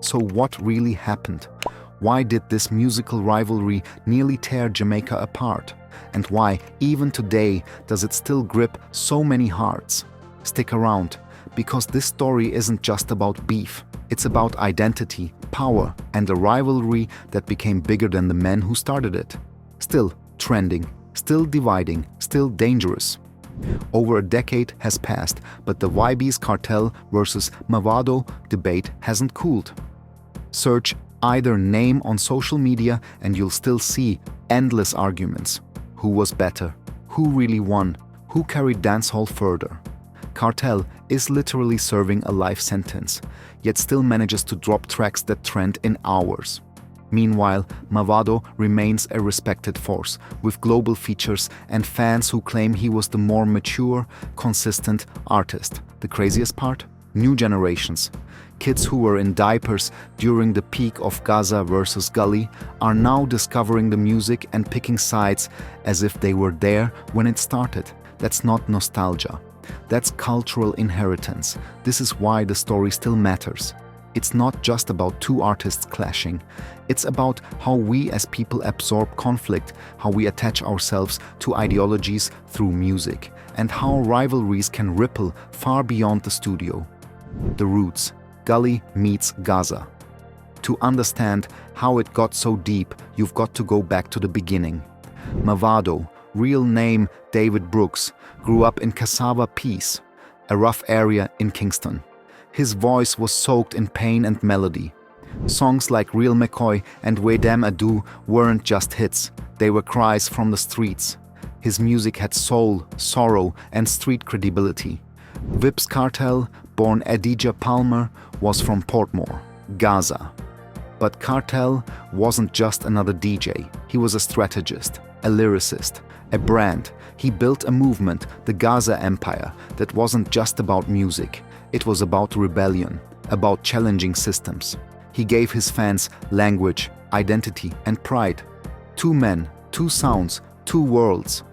So what really happened? Why did this musical rivalry nearly tear Jamaica apart? And why, even today, does it still grip so many hearts? Stick around, because this story isn't just about beef. It's about identity, power, and a rivalry that became bigger than the men who started it. Still trending, still dividing, still dangerous. Over a decade has passed, but the Vybz Kartel versus Mavado debate hasn't cooled. Search either name on social media and you'll still see endless arguments. Who was better? Who really won? Who carried dancehall further? Kartel is literally serving a life sentence, yet still manages to drop tracks that trend in hours. Meanwhile, Mavado remains a respected force, with global features and fans who claim he was the more mature, consistent artist. The craziest part? New generations. Kids who were in diapers during the peak of Gaza versus Gully are now discovering the music and picking sides as if they were there when it started. That's not nostalgia. That's cultural inheritance. This is why the story still matters. It's not just about two artists clashing. It's about how we as people absorb conflict, how we attach ourselves to ideologies through music, and how rivalries can ripple far beyond the studio. The roots. Gully meets Gaza. To understand how it got so deep, you've got to go back to the beginning. Mavado, real name David Brooks, grew up in Cassava Peace, a rough area in Kingston. His voice was soaked in pain and melody. Songs like Real McCoy and We Dem Ado weren't just hits, they were cries from the streets. His music had soul, sorrow, and street credibility. Vybz Kartel, born Adidja Palmer, was from Portmore, Gaza. But Kartel wasn't just another DJ. He was a strategist, a lyricist, a brand. He built a movement, the Gaza Empire, that wasn't just about music. It was about rebellion, about challenging systems. He gave his fans language, identity, and pride. Two men, two sounds, two worlds.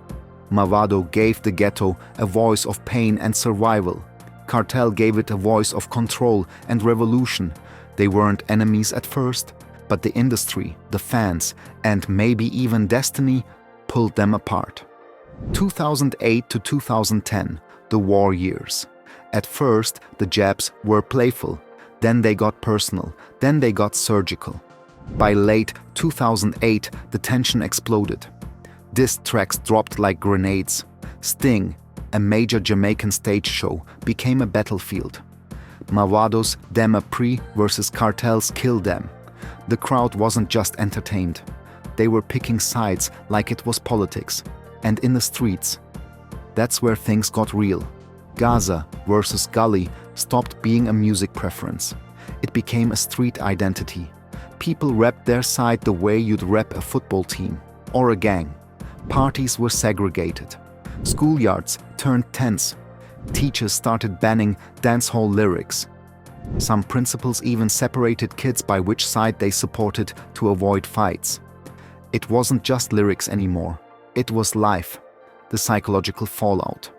Mavado gave the ghetto a voice of pain and survival. Kartel gave it a voice of control and revolution. They weren't enemies at first, but the industry, the fans, and maybe even destiny pulled them apart. 2008 to 2010, the war years. At first, the jabs were playful, then they got personal, then they got surgical. By late 2008, the tension exploded. Diss tracks dropped like grenades. Sting, a major Jamaican stage show, became a battlefield. Mavado's Dem a Pre versus Kartel's Kill Dem. The crowd wasn't just entertained. They were picking sides like it was politics. And in the streets, that's where things got real. Gaza versus Gully stopped being a music preference. It became a street identity. People repped their side the way you'd rep a football team or a gang. Parties were segregated. Schoolyards turned tense. Teachers started banning dancehall lyrics. Some principals even separated kids by which side they supported to avoid fights. It wasn't just lyrics anymore. It was life, the psychological fallout.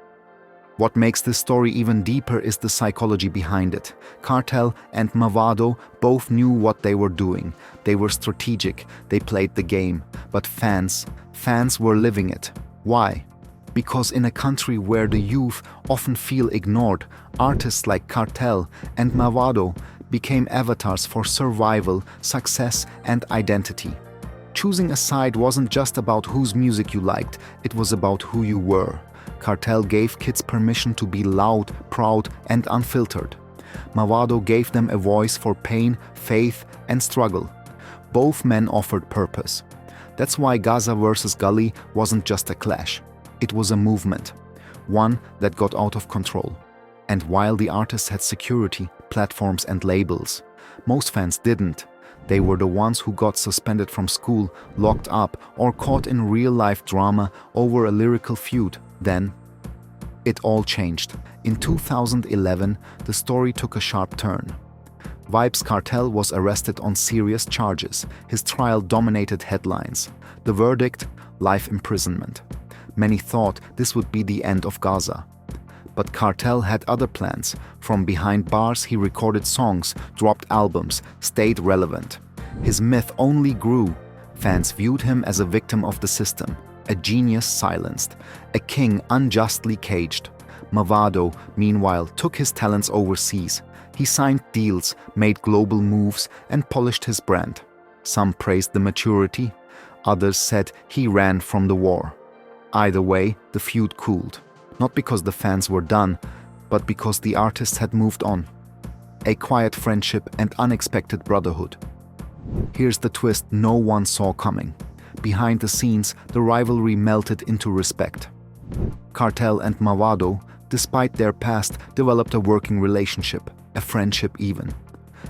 What makes this story even deeper is the psychology behind it. Kartel and Mavado both knew what they were doing. They were strategic, they played the game. But fans were living it. Why? Because in a country where the youth often feel ignored, artists like Kartel and Mavado became avatars for survival, success, and identity. Choosing a side wasn't just about whose music you liked, it was about who you were. Kartel gave kids permission to be loud, proud, and unfiltered. Mavado gave them a voice for pain, faith, and struggle. Both men offered purpose. That's why Gaza versus Gully wasn't just a clash. It was a movement, one that got out of control. And while the artists had security, platforms, and labels, most fans didn't. They were the ones who got suspended from school, locked up, or caught in real-life drama over a lyrical feud. Then, it all changed. In 2011, the story took a sharp turn. Vybz Kartel was arrested on serious charges. His trial dominated headlines. The verdict? Life imprisonment. Many thought this would be the end of Gaza. But Kartel had other plans. From behind bars, he recorded songs, dropped albums, stayed relevant. His myth only grew. Fans viewed him as a victim of the system, a genius silenced, a king unjustly caged. Mavado, meanwhile, took his talents overseas. He signed deals, made global moves, and polished his brand. Some praised the maturity, others said he ran from the war. Either way, the feud cooled. Not because the fans were done, but because the artists had moved on. A quiet friendship and unexpected brotherhood. Here's the twist no one saw coming. Behind the scenes, the rivalry melted into respect. Kartel and Mavado, despite their past, developed a working relationship, a friendship even.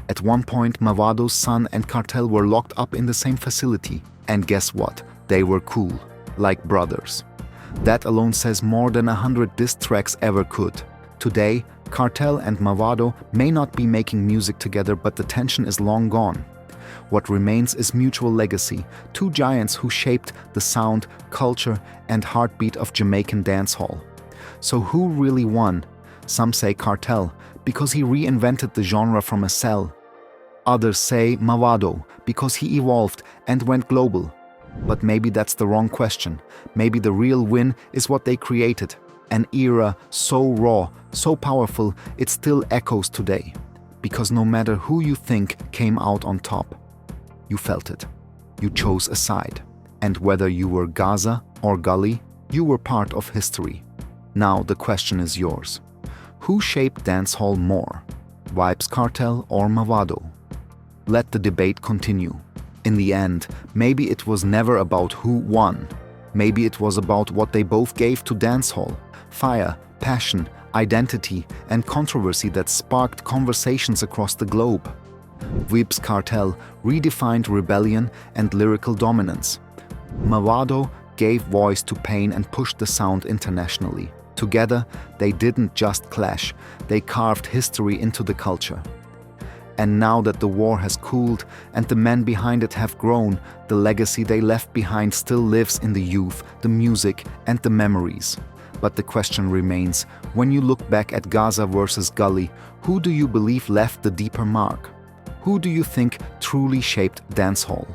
At one point, Mavado's son and Kartel were locked up in the same facility. And guess what? They were cool, like brothers. That alone says more than 100 diss tracks ever could. Today, Kartel and Mavado may not be making music together, but the tension is long gone. What remains is mutual legacy, two giants who shaped the sound, culture, and heartbeat of Jamaican dancehall. So who really won? Some say Kartel, because he reinvented the genre from a cell. Others say Mavado, because he evolved and went global. But maybe that's the wrong question. Maybe the real win is what they created. An era so raw, so powerful, it still echoes today. Because no matter who you think came out on top, you felt it. You chose a side. And whether you were Gaza or Gully, you were part of history. Now the question is yours. Who shaped dancehall more? Vybz Kartel or Mavado? Let the debate continue. In the end, maybe it was never about who won. Maybe it was about what they both gave to dancehall. Fire, passion, identity, and controversy that sparked conversations across the globe. Vybz Kartel redefined rebellion and lyrical dominance. Mavado gave voice to pain and pushed the sound internationally. Together, they didn't just clash, they carved history into the culture. And now that the war has cooled and the men behind it have grown, the legacy they left behind still lives in the youth, the music, and the memories. But the question remains, when you look back at Gaza versus Gully, who do you believe left the deeper mark? Who do you think truly shaped dancehall?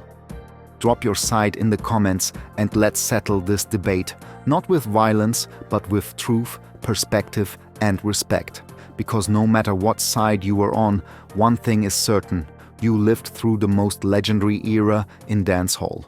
Drop your side in the comments and let's settle this debate, not with violence, but with truth, perspective, and respect. Because no matter what side you were on, one thing is certain, you lived through the most legendary era in dancehall.